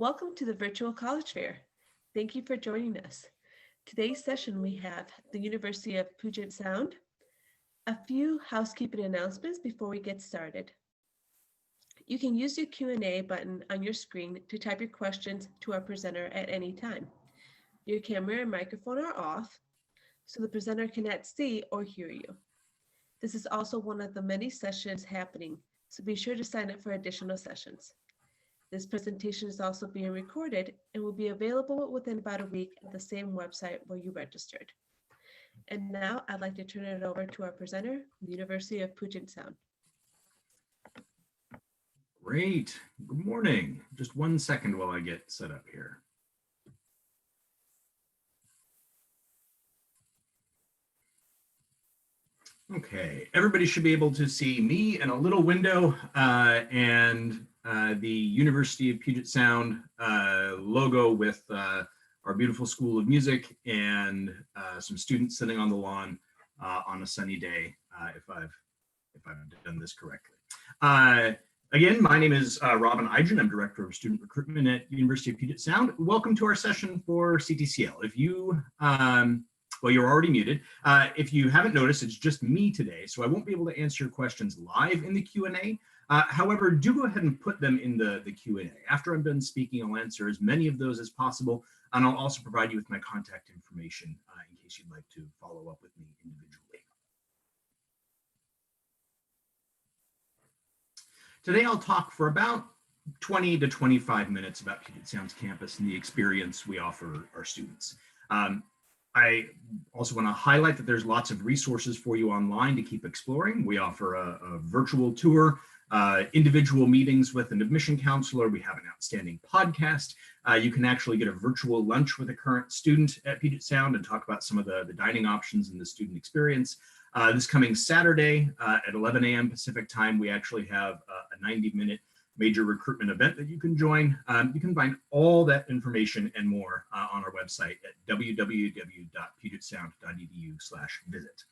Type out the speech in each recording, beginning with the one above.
Welcome to the Virtual College Fair. Thank you for joining us. Today's session we have the University of Puget Sound. A few housekeeping announcements before we get started. You can use the Q&A button on your screen to type your questions to our presenter at any time. Your camera and microphone are off, so the presenter cannot see or hear you. This is also one of the many sessions happening, so be sure to sign up for additional sessions. This presentation is also being recorded and will be available within about a week at the same website where you registered. And now I'd like to turn it over to our presenter, the University of Puget Sound. Great. Good morning. Just 1 second while I get set up here. Okay, everybody should be able to see me in a little window and the University of Puget Sound logo with our beautiful School of Music and some students sitting on the lawn on a sunny day, if I've done this correctly. Again, my name is Robin Eidgen. I'm Director of Student Recruitment at University of Puget Sound. Welcome to our session for CTCL. If you well, you're already muted. If you haven't noticed, it's just me today, so I won't be able to answer your questions live in the Q&A. However, do go ahead and put them in the Q&A. After I'm done speaking, I'll answer as many of those as possible, and I'll also provide you with my contact information in case you'd like to follow up with me individually. Today, I'll talk for about 20 to 25 minutes about Puget Sound's campus and the experience we offer our students. I also want to highlight that there's lots of resources for you online to keep exploring. We offer a virtual tour, individual meetings with an admission counselor. We have an outstanding podcast. You can actually get a virtual lunch with a current student at Puget Sound and talk about some of the dining options and the student experience. This coming Saturday at 11 a.m. Pacific time, we actually have a 90-minute major recruitment event that you can join. You can find all that information and more on our website at www.pugetsound.edu/visit.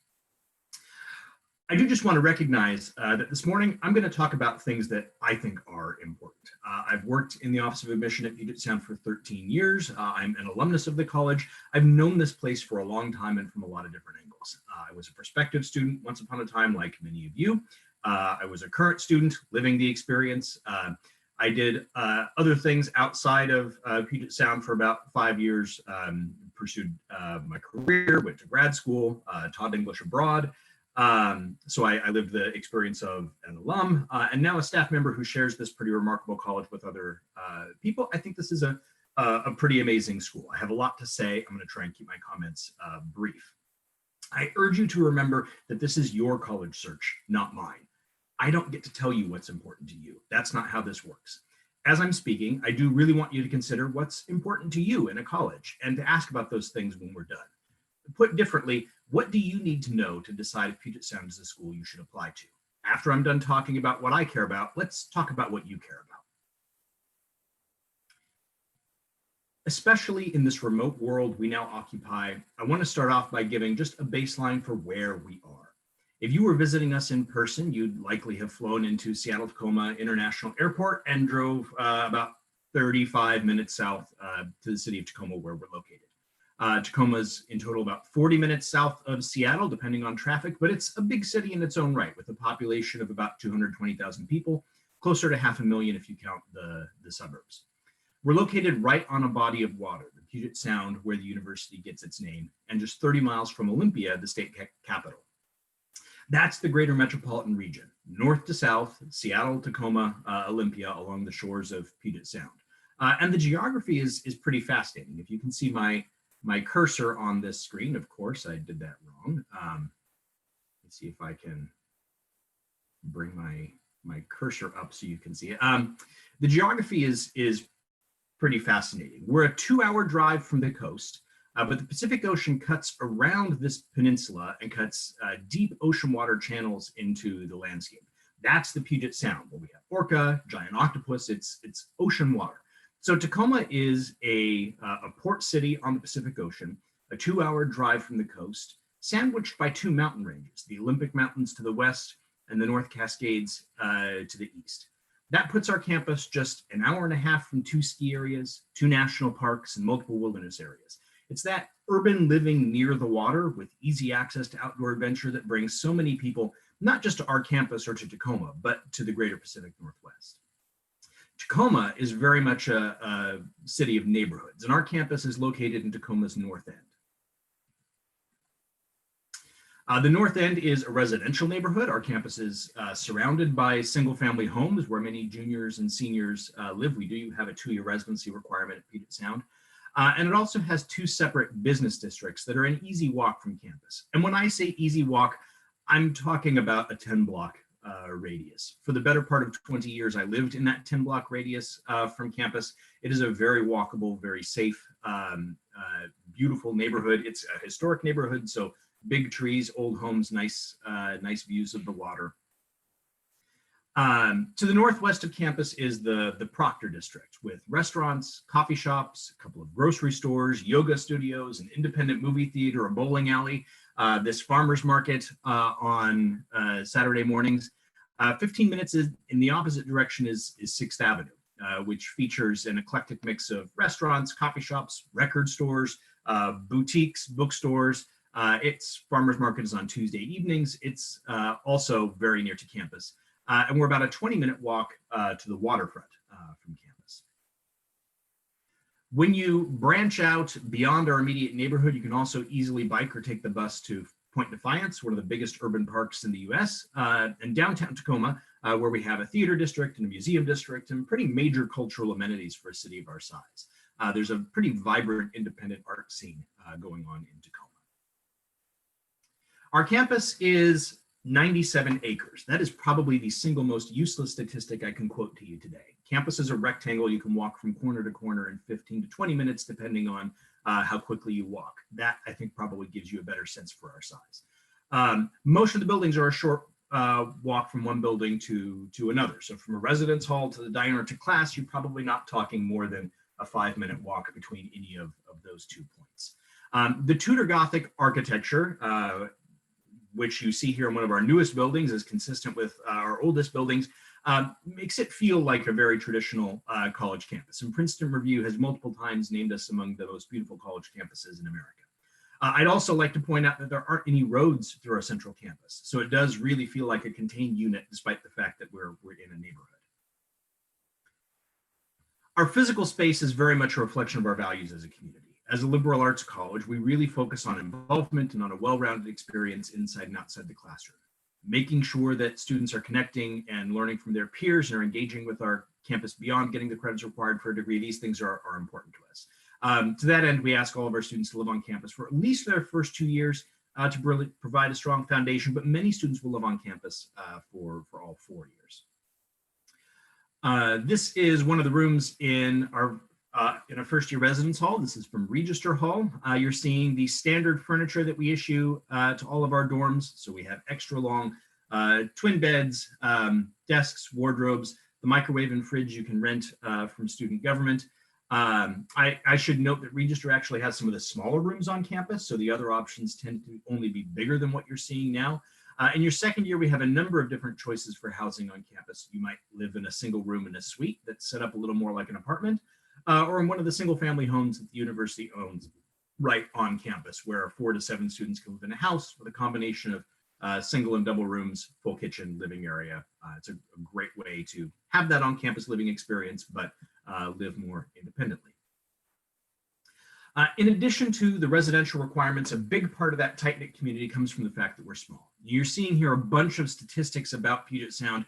I do just want to recognize that this morning I'm going to talk about things that I think are important. I've worked in the Office of Admission at Puget Sound for 13 years. I'm an alumnus of the college. I've known this place for a long time and from a lot of different angles. I was a prospective student once upon a time, like many of you. I was a current student living the experience. I did other things outside of Puget Sound for about 5 years, pursued my career, went to grad school, taught English abroad. So I lived the experience of an alum and now a staff member who shares this pretty remarkable college with other people. I think this is a pretty amazing school. I have a lot to say. I'm going to try and keep my comments brief. I urge you to remember that this is your college search, not mine. I don't get to tell you what's important to you. That's not how this works. As I'm speaking, I do really want you to consider what's important to you in a college and to ask about those things when we're done. Put differently, what do you need to know to decide if Puget Sound is a school you should apply to? After I'm done talking about what I care about, let's talk about what you care about. Especially in this remote world we now occupy, I want to start off by giving just a baseline for where we are. If you were visiting us in person, you'd likely have flown into Seattle Tacoma International Airport and drove about 35 minutes south to the city of Tacoma, where we're located. Tacoma's in total about 40 minutes south of Seattle, depending on traffic, but it's a big city in its own right with a population of about 220,000 people, closer to 500,000 if you count the suburbs. We're located right on a body of water, the Puget Sound, where the university gets its name, and just 30 miles from Olympia, the state capital. That's the greater metropolitan region, north to south, Seattle, Tacoma, Olympia, along the shores of Puget Sound. And the geography is pretty fascinating. If you can see my cursor on this screen, of course, I did that wrong. Let's see if I can bring my cursor up so you can see it. The geography is pretty fascinating. We're a 2-hour drive from the coast. But the Pacific Ocean cuts around this peninsula and cuts deep ocean water channels into the landscape. That's the Puget Sound, where we have orca, giant octopus, it's ocean water. So Tacoma is a port city on the Pacific Ocean, a 2-hour drive from the coast, sandwiched by 2 mountain ranges, the Olympic Mountains to the west and the North Cascades to the east. That puts our campus just an hour and a half from 2 ski areas, 2 national parks, and multiple wilderness areas. It's that urban living near the water with easy access to outdoor adventure that brings so many people, not just to our campus or to Tacoma, but to the greater Pacific Northwest. Tacoma is very much a city of neighborhoods, and our campus is located in Tacoma's north end. The north end is a residential neighborhood. Our campus is surrounded by single-family homes where many juniors and seniors live. We do have a 2-year residency requirement at Puget Sound. And it also has 2 separate business districts that are an easy walk from campus. And when I say easy walk, I'm talking about a 10-block radius. For the better part of 20 years, I lived in that 10-block radius from campus. It is a very walkable, very safe, beautiful neighborhood. It's a historic neighborhood, so big trees, old homes, nice views of the water. To the northwest of campus is the Proctor district with restaurants, coffee shops, a couple of grocery stores, yoga studios, an independent movie theater, a bowling alley, this farmer's market on Saturday mornings. 15 minutes in the opposite direction is 6th Avenue, which features an eclectic mix of restaurants, coffee shops, record stores, boutiques, bookstores. Its farmer's market is on Tuesday evenings. It's also very near to campus. And we're about a 20-minute walk to the waterfront from campus. When you branch out beyond our immediate neighborhood, you can also easily bike or take the bus to Point Defiance, one of the biggest urban parks in the US, and downtown Tacoma, where we have a theater district and a museum district and pretty major cultural amenities for a city of our size. There's a pretty vibrant independent art scene going on in Tacoma. Our campus is 97 acres. That is probably the single most useless statistic I can quote to you today. Campus is a rectangle. You can walk from corner to corner in 15 to 20 minutes, depending on how quickly you walk. That, I think, probably gives you a better sense for our size. Most of the buildings are a short walk from one building to another. So from a residence hall to the diner to class, you're probably not talking more than a 5-minute walk between any of those 2 points. The Tudor Gothic architecture, which you see here in one of our newest buildings, is consistent with our oldest buildings, makes it feel like a very traditional college campus. And Princeton Review has multiple times named us among the most beautiful college campuses in America. I'd also like to point out that there aren't any roads through our central campus. So it does really feel like a contained unit, despite the fact that we're in a neighborhood. Our physical space is very much a reflection of our values as a community. As a liberal arts college, we really focus on involvement and on a well-rounded experience inside and outside the classroom. Making sure that students are connecting and learning from their peers and are engaging with our campus beyond getting the credits required for a degree, these things are important to us. To that end, we ask all of our students to live on campus for at least their first 2 years to really provide a strong foundation, but many students will live on campus for all 4 years. This is one of the rooms in our first year residence hall. This is from Register Hall. You're seeing the standard furniture that we issue to all of our dorms. So we have extra long twin beds, desks, wardrobes, the microwave and fridge you can rent from student government. I should note that Register actually has some of the smaller rooms on campus. So the other options tend to only be bigger than what you're seeing now. In your second year, we have a number of different choices for housing on campus. You might live in a single room in a suite that's set up a little more like an apartment. Or in one of the single family homes that the university owns right on campus, where 4 to 7 students can live in a house with a combination of single and double rooms, full kitchen, living area. It's a great way to have that on campus living experience, but live more independently. In addition to the residential requirements, a big part of that tight-knit community comes from the fact that we're small. You're seeing here a bunch of statistics about Puget Sound.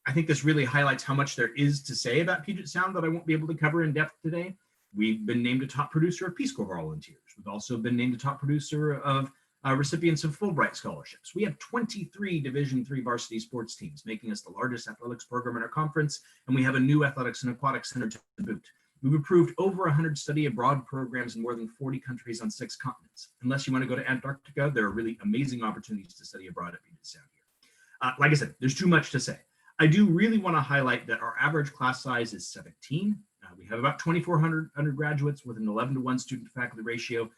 I think this really highlights how much there is to say about Puget Sound that I won't be able to cover in depth today. We've been named a top producer of Peace Corps volunteers. We've also been named a top producer of recipients of Fulbright scholarships. We have 23 Division III varsity sports teams, making us the largest athletics program in our conference, and we have a new athletics and aquatic center to boot. We've approved over 100 study abroad programs in more than 40 countries on 6 continents. Unless you want to go to Antarctica, there are really amazing opportunities to study abroad at Puget Sound here. Like I said, there's too much to say. I do really want to highlight that our average class size is 17. We have about 2,400 undergraduates with an 11-to-1 student-to-faculty ratio.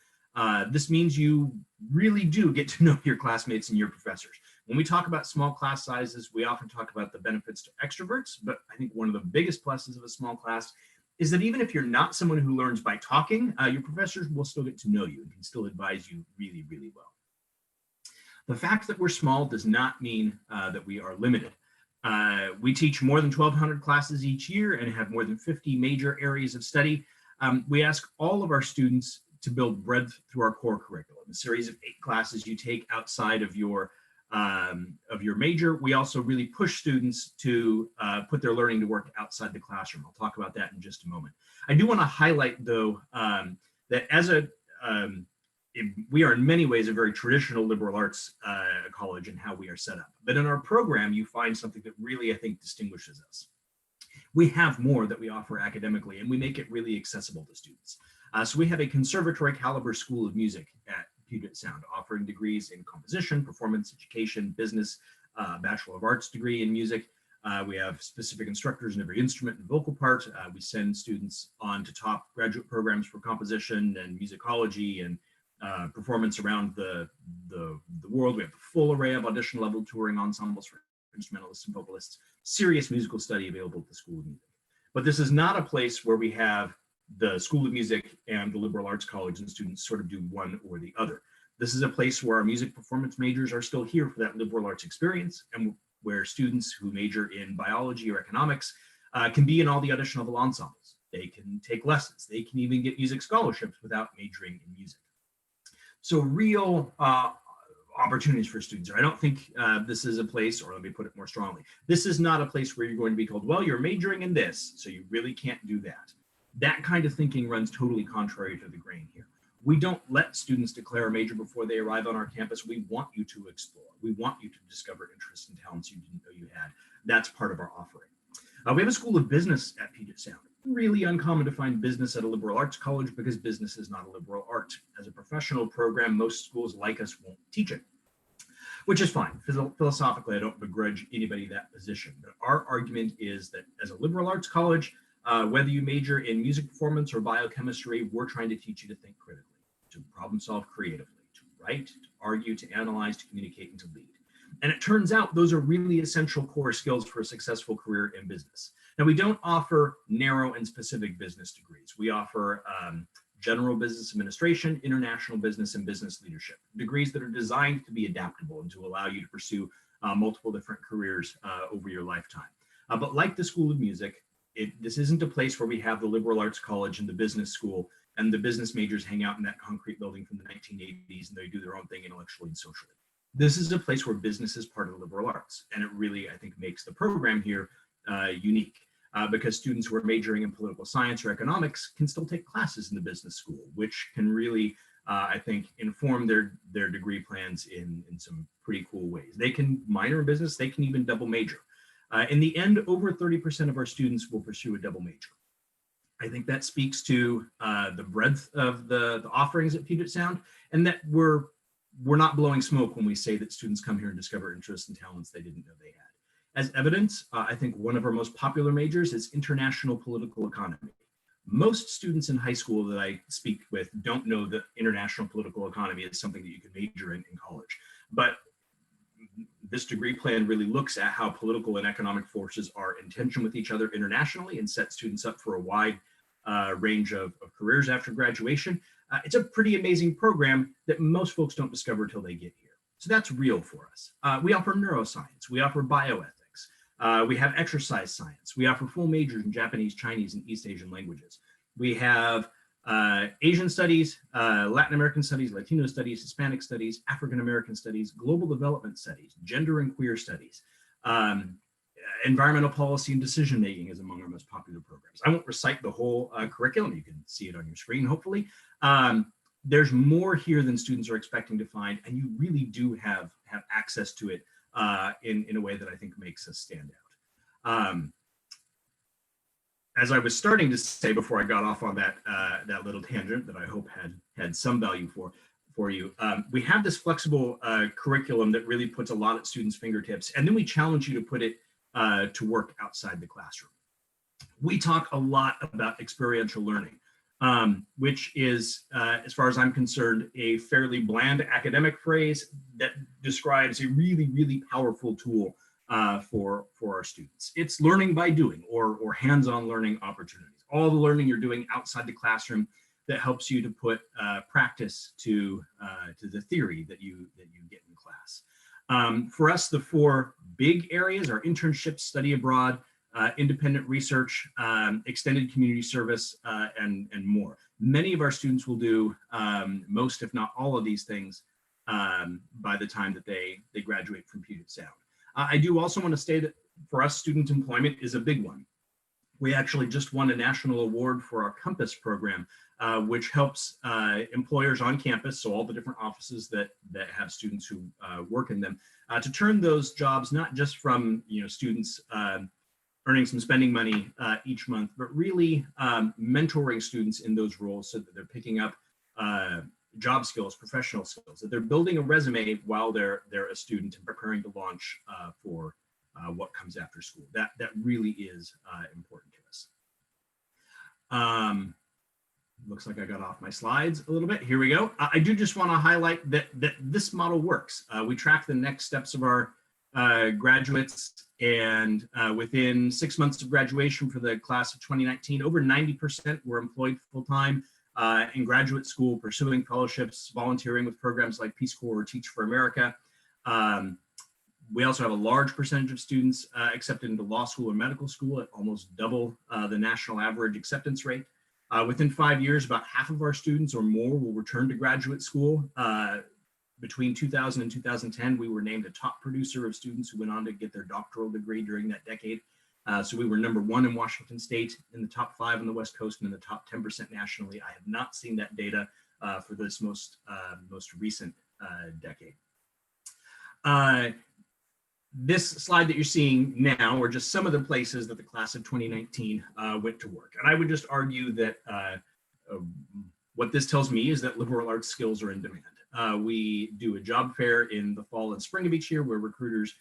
This means you really do get to know your classmates and your professors. When we talk about small class sizes, we often talk about the benefits to extroverts, but I think one of the biggest pluses of a small class is that even if you're not someone who learns by talking, your professors will still get to know you and can still advise you really, really well. The fact that we're small does not mean that we are limited. We teach more than 1,200 classes each year and have more than 50 major areas of study. We ask all of our students to build breadth through our core curriculum, a series of 8 classes you take outside of your major. We also really push students to put their learning to work outside the classroom. I'll talk about that in just a moment. I do want to highlight, though, that as we are in many ways a very traditional liberal arts college in how we are set up. But in our program, you find something that really, I think, distinguishes us. We have more that we offer academically, and we make it really accessible to students. So we have a conservatory caliber school of music at Puget Sound, offering degrees in composition, performance, education, business, Bachelor of Arts degree in music. We have specific instructors in every instrument and vocal part. We send students on to top graduate programs for composition and musicology and performance around the world. We have a full array of audition level touring ensembles for instrumentalists and vocalists, serious musical study available at the School of Music. But this is not a place where we have the School of Music and the Liberal Arts College and students sort of do one or the other. This is a place where our music performance majors are still here for that liberal arts experience, and where students who major in biology or economics can be in all the audition level ensembles. They can take lessons. They can even get music scholarships without majoring in music. So real opportunities for students. I don't think this is a place, or let me put it more strongly, this is not a place where you're going to be told, well, you're majoring in this, so you really can't do that. That kind of thinking runs totally contrary to the grain here. We don't let students declare a major before they arrive on our campus. We want you to explore. We want you to discover interests and talents you didn't know you had. That's part of our offering. We have a School of Business at Puget Sound. Really uncommon to find business at a liberal arts college because business is not a liberal art. As a professional program, most schools like us won't teach it, which is fine. Philosophically, I don't begrudge anybody that position. But our argument is that as a liberal arts college, whether you major in music performance or biochemistry, we're trying to teach you to think critically, to problem solve creatively, to write, to argue, to analyze, to communicate, and to lead. And it turns out those are really essential core skills for a successful career in business. Now, we don't offer narrow and specific business degrees. We offer general business administration, international business, and business leadership, degrees that are designed to be adaptable and to allow you to pursue multiple different careers over your lifetime. But like the School of Music, this isn't a place where we have the liberal arts college and the business school and the business majors hang out in that concrete building from the 1980s and they do their own thing intellectually and socially. This is a place where business is part of the liberal arts. And it really, I think, makes the program here unique because students who are majoring in political science or economics can still take classes in the business school, which can really, I think, inform their degree plans in some pretty cool ways. They can minor in business, they can even double major. In the end, over 30% of our students will pursue a double major. I think that speaks to the breadth of the offerings at Puget Sound, and that we're not blowing smoke when we say that students come here and discover interests and talents they didn't know they had. As evidence, I think one of our most popular majors is international political economy. Most students in high school that I speak with don't know that international political economy is something that you can major in college. But this degree plan really looks at how political and economic forces are in tension with each other internationally and set students up for a wide range of careers after graduation. It's a pretty amazing program that most folks don't discover until they get here. So that's real for us. We offer neuroscience, we offer bioethics, we have exercise science, we offer full majors in Japanese, Chinese, and East Asian languages. We have Asian studies, Latin American studies, Latino studies, Hispanic studies, African American studies, global development studies, gender and queer studies, environmental policy and decision making is among our most popular programs. I won't recite the whole curriculum. You can see it on your screen, hopefully. There's more here than students are expecting to find, and you really do have access to it in a way that I think makes us stand out. As I was starting to say before I got off on that little tangent that I hope had some value for you, we have this flexible curriculum that really puts a lot at students' fingertips, and then we challenge you to put it to work outside the classroom. We talk a lot about experiential learning. which is, as far as I'm concerned, a fairly bland academic phrase that describes a really, really powerful tool for our students. It's learning by doing, or hands-on learning opportunities. All the learning you're doing outside the classroom that helps you to put practice to the theory that you get in class. For us, the four big areas are internships, study abroad, independent research, extended community service, and more. Many of our students will do most, if not all, of these things by the time that they graduate from Puget Sound. I do also want to state that for us, student employment is a big one. We actually just won a national award for our Compass program, which helps employers on campus, so all the different offices that have students who work in them, to turn those jobs not just from students earning some spending money each month, but really mentoring students in those roles so that they're picking up job skills, professional skills, that they're building a resume while they're a student and preparing to launch for what comes after school. That really is important to us. Looks like I got off my slides a little bit. Here we go. I do just want to highlight that this model works. We track the next steps of our graduates, and within 6 months of graduation for the class of 2019, over 90% were employed full-time in graduate school, pursuing fellowships, volunteering with programs like Peace Corps or Teach for America. We also have a large percentage of students accepted into law school or medical school at almost double the national average acceptance rate. Within 5 years, about half of our students or more will return to graduate school. Between 2000 and 2010, we were named a top producer of students who went on to get their doctoral degree during that decade. So we were #1 in Washington State, in the top 5 on the West Coast, and in the top 10% nationally. I have not seen that data for this most recent decade. This slide that you're seeing now are just some of the places that the class of 2019 went to work. And I would just argue that what this tells me is that liberal arts skills are in demand. We do a job fair in the fall and spring of each year where recruiters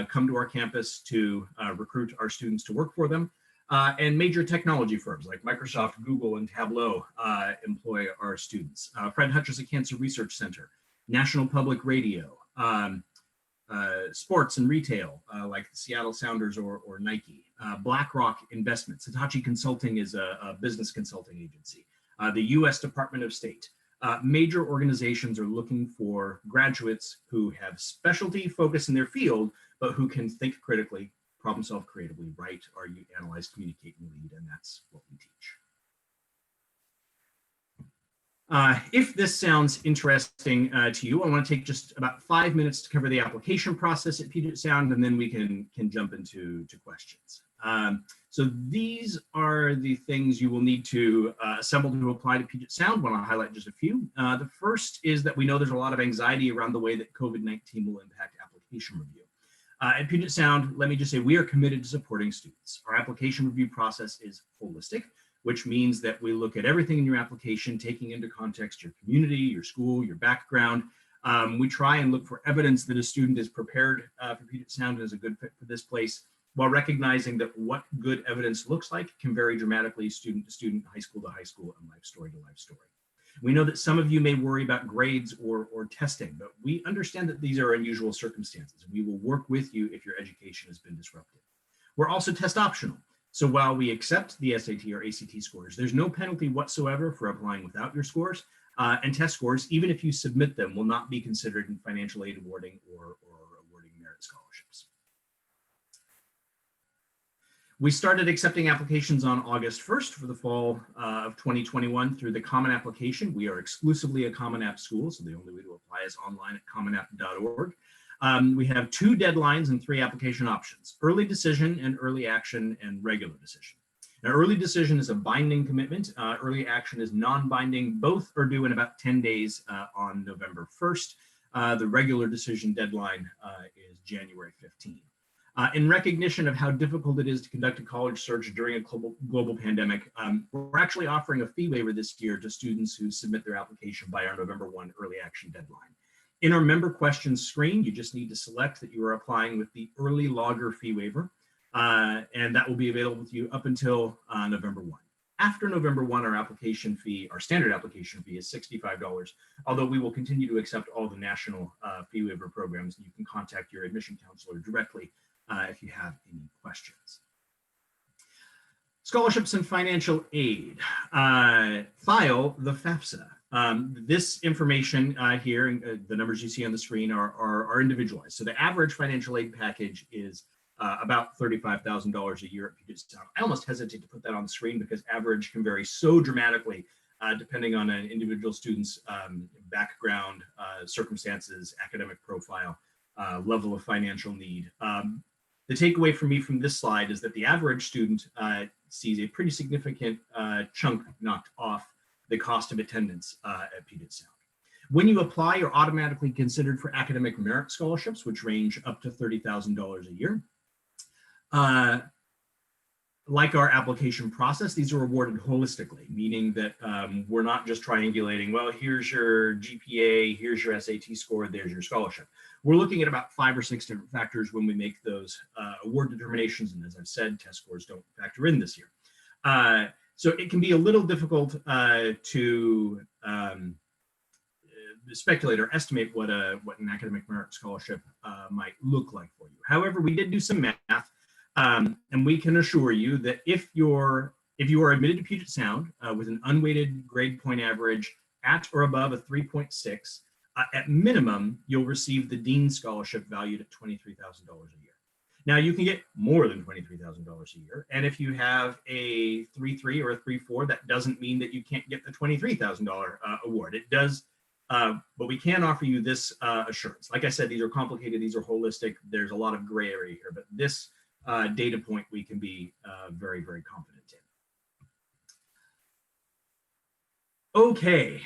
come to our campus to recruit our students to work for them. And major technology firms like Microsoft, Google, and Tableau employ our students. Fred Hutchinson Cancer Research Center, National Public Radio, sports and retail like the Seattle Sounders or Nike, BlackRock Investments. Hitachi Consulting is a business consulting agency. The US Department of State. Major organizations are looking for graduates who have specialty focus in their field, but who can think critically, problem solve creatively, write, argue, analyze, communicate, and lead, and that's what we teach. If this sounds interesting to you, I want to take just about 5 minutes to cover the application process at Puget Sound, and then we can jump into questions. So these are the things you will need to assemble to apply to Puget Sound. I want to highlight just a few. The first is that we know there's a lot of anxiety around the way that COVID-19 will impact application review. At Puget Sound, let me just say we are committed to supporting students. Our application review process is holistic, which means that we look at everything in your application, taking into context your community, your school, your background. We try and look for evidence that a student is prepared for Puget Sound and is a good fit for this place, while recognizing that what good evidence looks like can vary dramatically student to student, high school to high school, and life story to life story. We know that some of you may worry about grades or testing, but we understand that these are unusual circumstances, and we will work with you if your education has been disrupted. We're also test optional. So while we accept the SAT or ACT scores, there's no penalty whatsoever for applying without your scores, and test scores, even if you submit them, will not be considered in financial aid awarding or awarding merit scholarships. We started accepting applications on August 1st for the fall of 2021 through the Common Application. We are exclusively a Common App school, so the only way to apply is online at commonapp.org. We have 2 deadlines and 3 application options: early decision and early action and regular decision. Now, early decision is a binding commitment. Early action is non-binding. Both are due in about 10 days on November 1st. The regular decision deadline is January 15th. In recognition of how difficult it is to conduct a college search during a global pandemic, we're actually offering a fee waiver this year to students who submit their application by our November 1 early action deadline. In our member questions screen, you just need to select that you are applying with the early logger fee waiver, and that will be available to you up until November 1. After November 1, our standard application fee is $65, although we will continue to accept all the national fee waiver programs. You can contact your admission counselor directly if you have any questions. Scholarships and financial aid. File the FAFSA. This information here, the numbers you see on the screen are individualized. So the average financial aid package is about $35,000 a year at Puget Sound. I almost hesitate to put that on the screen because average can vary so dramatically depending on an individual student's background, circumstances, academic profile, level of financial need. The takeaway for me from this slide is that the average student sees a pretty significant chunk knocked off the cost of attendance at Puget Sound. When you apply, you're automatically considered for academic merit scholarships, which range up to $30,000 a year. Like our application process, these are awarded holistically, meaning that we're not just triangulating, well, here's your GPA, here's your SAT score, there's your scholarship. We're looking at about 5 or 6 different factors when we make those award determinations. And as I've said, test scores don't factor in this year. So it can be a little difficult to speculate or estimate what an academic merit scholarship might look like for you. However, we did do some math, and we can assure you that if you are admitted to Puget Sound with an unweighted grade point average at or above a 3.6, at minimum, you'll receive the Dean's Scholarship valued at $23,000 a year. Now, you can get more than $23,000 a year. And if you have a 3.3 or a 3.4, that doesn't mean that you can't get the $23,000 award. It does, but we can offer you this assurance. Like I said, these are complicated, these are holistic. There's a lot of gray area here, but this data point we can be very, very confident in. Okay,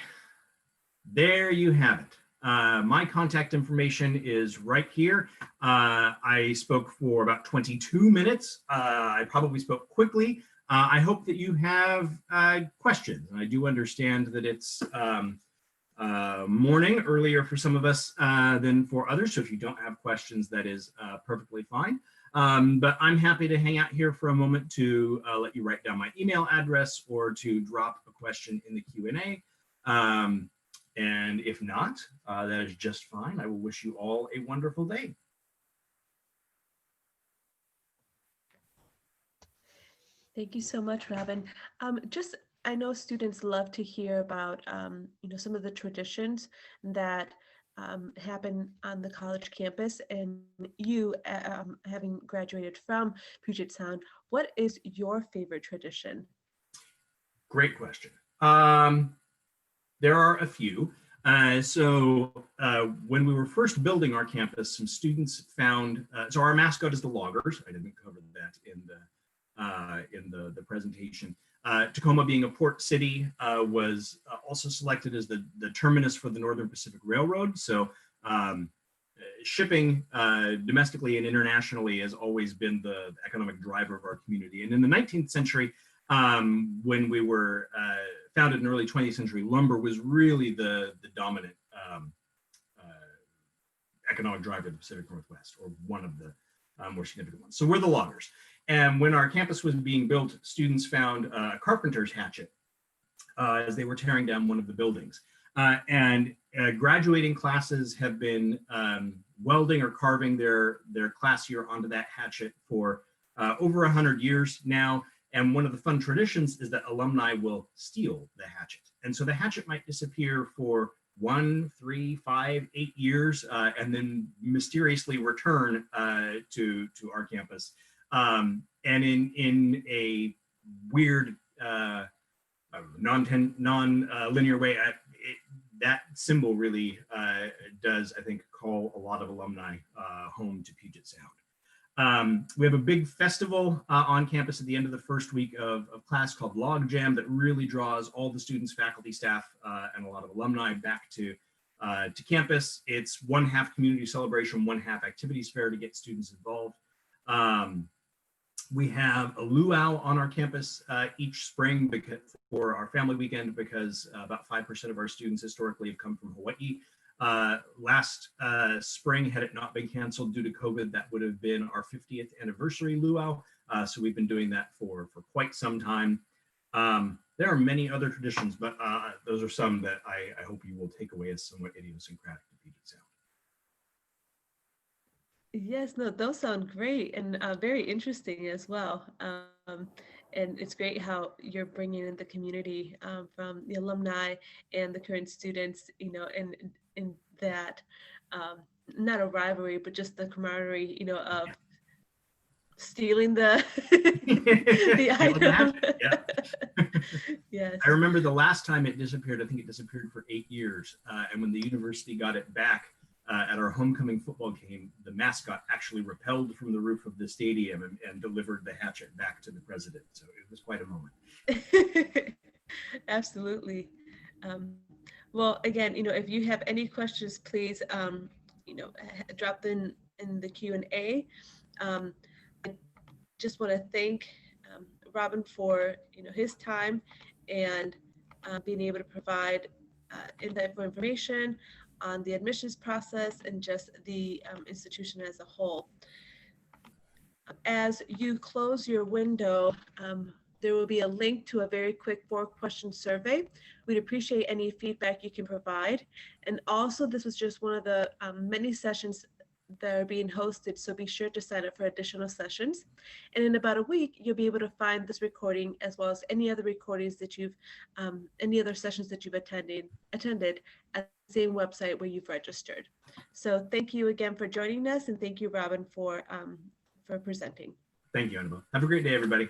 there you have it. My contact information is right here. I spoke for about 22 minutes. I probably spoke quickly. I hope that you have questions. I do understand that it's morning, earlier for some of us than for others. So if you don't have questions, that is perfectly fine. But I'm happy to hang out here for a moment to let you write down my email address or to drop a question in the Q&A. And if not, that is just fine. I will wish you all a wonderful day. Thank you so much, Robin. I know students love to hear about, some of the traditions that happen on the college campus, and you, having graduated from Puget Sound, what is your favorite tradition? Great question. There are a few. When we were first building our campus, some students found, so our mascot is the loggers. I didn't cover that in the presentation. Tacoma, being a port city, was also selected as the terminus for the Northern Pacific Railroad. So shipping domestically and internationally has always been the economic driver of our community. And in the 19th century, when we were founded in early 20th century, lumber was really the dominant economic driver of the Pacific Northwest, or one of the more significant ones. So we're the loggers. And when our campus was being built, students found a carpenter's hatchet as they were tearing down one of the buildings. Graduating classes have been welding or carving their class year onto that hatchet for over 100 years now. And one of the fun traditions is that alumni will steal the hatchet. And so the hatchet might disappear for 1, 3, 5, 8 years, and then mysteriously return to our campus. And in a weird, non-linear way, that symbol really does, I think, call a lot of alumni home to Puget Sound. We have a big festival on campus at the end of the first week of class called Log Jam that really draws all the students, faculty, staff, and a lot of alumni back to campus. It's one half community celebration, one half activities fair to get students involved. We have a luau on our campus each spring for our family weekend, because about 5% of our students historically have come from Hawaii. Last spring, had it not been canceled due to COVID, that would have been our 50th anniversary luau. So we've been doing that for quite some time. There are many other traditions, but those are some that I hope you will take away as somewhat idiosyncratic to Puget Sound. Yes, no, those sound great and very interesting as well. And it's great how you're bringing in the community from the alumni and the current students, and in that, um, not a rivalry, but just the camaraderie, of stealing the the item. Yeah. Yes. I remember the last time it disappeared. I think it disappeared for 8 years. And when the university got it back at our homecoming football game, the mascot actually rappelled from the roof of the stadium and delivered the hatchet back to the president. So it was quite a moment. Absolutely. Well, again, if you have any questions, please, drop them in the Q&A. I just want to thank Robin for his time and being able to provide insightful information on the admissions process and just the institution as a whole. As you close your window, there will be a link to a very quick 4-question survey. We'd appreciate any feedback you can provide. And also, this was just one of the many sessions that are being hosted, so be sure to sign up for additional sessions. And in about a week, you'll be able to find this recording as well as any other recordings that any other sessions that you've attended at the same website where you've registered. So thank you again for joining us, and thank you, Robin, for presenting. Thank you, Annabelle. Have a great day, everybody.